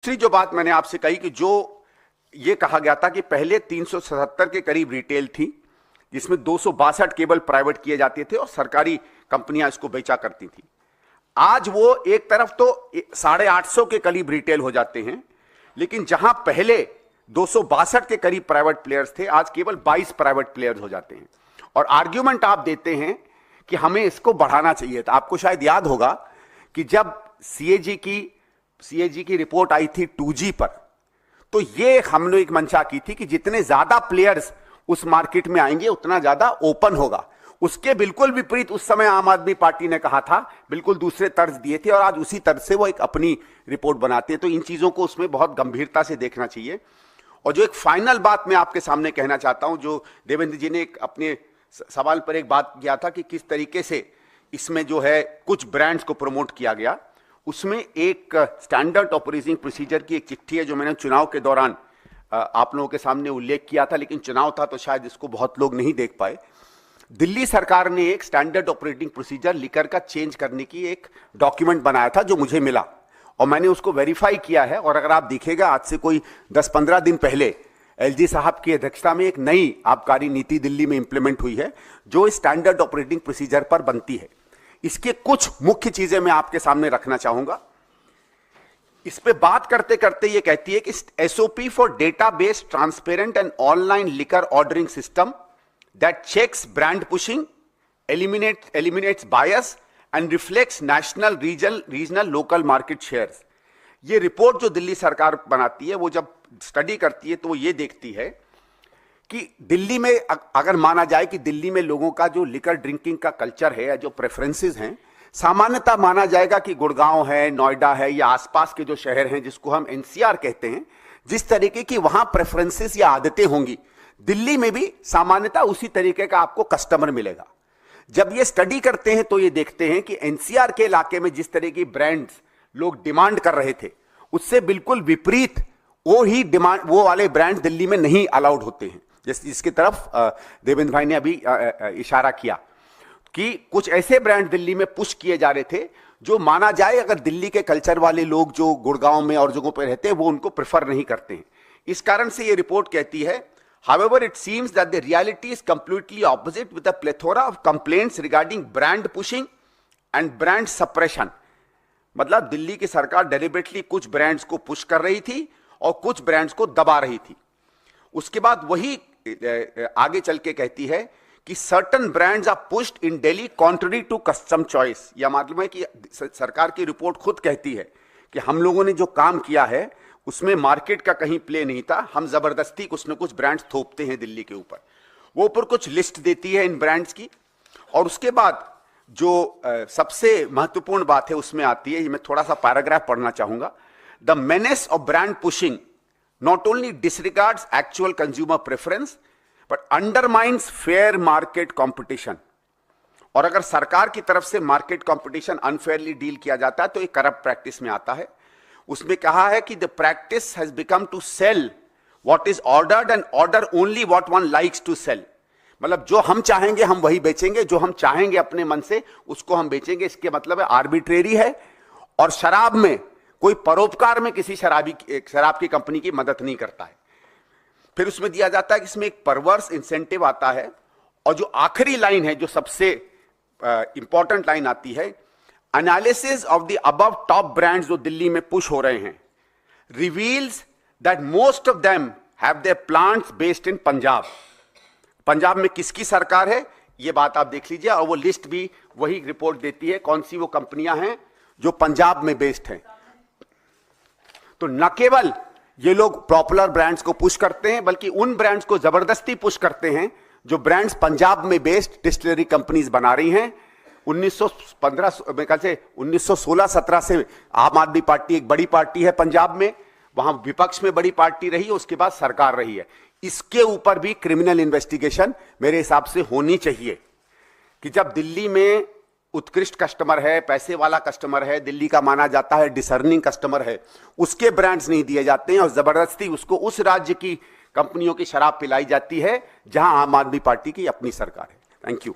दूसरी जो बात मैंने आपसे कही कि जो ये कहा गया था कि पहले 377 के करीब रिटेल थी, जिसमें 262 केवल प्राइवेट किए जाते थे और सरकारी कंपनियां इसको बेचा करती थी। आज वो एक तरफ तो 850 के करीब रिटेल हो जाते हैं, लेकिन जहां पहले 262 के करीब प्राइवेट प्लेयर्स थे, आज केवल 22 प्राइवेट प्लेयर्स हो जाते हैं। और आर्ग्यूमेंट आप देते हैं कि हमें इसको बढ़ाना चाहिए था। आपको शायद याद होगा कि जब सीएजी की रिपोर्ट आई थी 2G पर, तो ये हमने एक मंशा की थी कि जितने ज्यादा प्लेयर्स उस मार्केट में आएंगे उतना ज्यादा ओपन होगा। उसके बिल्कुल विपरीत उस समय आम आदमी पार्टी ने कहा था, बिल्कुल दूसरे तर्ज दिए थे, और आज उसी तर्ज से वो एक अपनी रिपोर्ट बनाते हैं। तो इन चीजों को उसमें बहुत गंभीरता से देखना चाहिए। और जो एक फाइनल बात मैं आपके सामने कहना चाहता हूं, जो देवेंद्र जी ने एक अपने सवाल पर एक बात किया था कि किस तरीके से इसमें जो है कुछ ब्रांड्स को प्रमोट किया गया, उसमें एक स्टैंडर्ड ऑपरेटिंग प्रोसीजर की एक चिट्ठी है जो मैंने चुनाव के दौरान आप लोगों के सामने उल्लेख किया था, लेकिन चुनाव था तो शायद इसको बहुत लोग नहीं देख पाए। दिल्ली सरकार ने एक स्टैंडर्ड ऑपरेटिंग प्रोसीजर लिकर का चेंज करने की एक डॉक्यूमेंट बनाया था जो मुझे मिला, और मैंने उसको वेरीफाई किया है। और अगर आप दिखेगा, आज से कोई 10-15 दिन पहले एलजी साहब की अध्यक्षता में एक नई आबकारी नीति दिल्ली में इंप्लीमेंट हुई है जो स्टैंडर्ड ऑपरेटिंग प्रोसीजर पर बनती है। इसके कुछ मुख्य चीजें मैं आपके सामने रखना चाहूंगा। इस पे बात करते करते ये कहती है कि SOP for database transparent and online liquor ordering system that checks brand pushing, eliminates bias and reflects national, regional, local market shares। ये रिपोर्ट जो दिल्ली सरकार बनाती है, वो जब स्टडी करती है तो वो ये देखती है कि दिल्ली में अगर माना जाए कि दिल्ली में लोगों का जो लिकर ड्रिंकिंग का कल्चर है या जो प्रेफरेंसेस हैं, सामान्यतः माना जाएगा कि गुड़गांव है, नोएडा है या आसपास के जो शहर हैं जिसको हम एनसीआर कहते हैं, जिस तरीके की वहां प्रेफरेंसेस या आदतें होंगी, दिल्ली में भी सामान्यतः उसी तरीके का आपको कस्टमर मिलेगा। जब ये स्टडी करते हैं तो ये देखते हैं कि एनसीआर के इलाके में जिस तरह की ब्रांड्स लोग डिमांड कर रहे थे, उससे बिल्कुल विपरीत वो वाले ब्रांड दिल्ली में नहीं अलाउड होते हैं। जिसकी तरफ देवेंद्र भाई ने अभी इशारा किया कि कुछ ऐसे ब्रांड दिल्ली में पुश किए जा रहे थे जो माना जाए अगर दिल्ली के कल्चर वाले लोग जो गुड़गांव में और जगहों पर रहते हैं वो उनको प्रेफर नहीं करते हैं। इस कारण से ये रिपोर्ट कहती है, however it seems that the reality is completely opposite with a plethora of complaints regarding brand pushing and brand suppression। मतलब दिल्ली की सरकार डेलिबरेटली कुछ ब्रांड्स को पुश कर रही थी और कुछ ब्रांड्स को दबा रही थी। उसके बाद वही आगे चल के कहती है कि certain brands are pushed in Delhi contrary to custom choice. यह मतलब है कि सरकार की रिपोर्ट खुद कहती है कि हम लोगों ने जो काम किया है उसमें मार्केट का कहीं प्ले नहीं था, हम जबरदस्ती कुछ न कुछ ब्रांड्स थोपते हैं दिल्ली के ऊपर। वो ऊपर कुछ लिस्ट देती है इन ब्रांड्स की, और उसके बाद जो सबसे महत्वपूर्ण बात है उसमें आती है, मैं थोड़ा सा पैराग्राफ पढ़ना चाहूंगा। The menace of brand pushing not only डिसरिगार्ड्स actual consumer preference but undermines fair market competition. और अगर सरकार की तरफ से मार्केट कॉम्पिटिशन अनफेयरली डील किया जाता है तो ये करप्ट प्रैक्टिस में आता है। उसमें कहा है कि the practice has become to sell what is ordered and order only what one likes to sell. मतलब जो हम चाहेंगे हम वही बेचेंगे, जो हम चाहेंगे अपने मन से उसको हम बेचेंगे। इसके मतलब है आर्बिट्रेरी है, और शराब में कोई परोपकार में किसी शराब की कंपनी की मदद नहीं करता है। फिर उसमें दिया जाता है कि इसमें एक परवर्स इंसेंटिव आता है, और जो आखिरी लाइन है, जो सबसे इंपॉर्टेंट लाइन आती है, analysis of the above top brands जो दिल्ली में पुश हो रहे हैं reveals that most of them have their plants based in Punjab. Punjab में किसकी सरकार है ये बात आप देख लीजिए, और वो लिस्ट भी वही रिपोर्ट देती है कौन सी वो कंपनियां हैं जो पंजाब में बेस्ड हैं। तो न केवल ये लोग पॉपुलर ब्रांड्स को पुश करते हैं, बल्कि उन ब्रांड्स को जबरदस्ती पुश करते हैं जो ब्रांड्स पंजाब में बेस्ड डिस्टिलरी कंपनीज बना रही हैं। 1916-17 से आम आदमी पार्टी एक बड़ी पार्टी है पंजाब में, वहां विपक्ष में बड़ी पार्टी रही है, उसके बाद सरकार रही है। इसके ऊपर भी क्रिमिनल इन्वेस्टिगेशन मेरे हिसाब से होनी चाहिए कि जब दिल्ली में उत्कृष्ट कस्टमर है, पैसे वाला कस्टमर है, दिल्ली का माना जाता है डिसर्निंग कस्टमर है, उसके ब्रांड्स नहीं दिए जाते हैं और जबरदस्ती उसको उस राज्य की कंपनियों की शराब पिलाई जाती है जहां आम आदमी पार्टी की अपनी सरकार है। Thank you.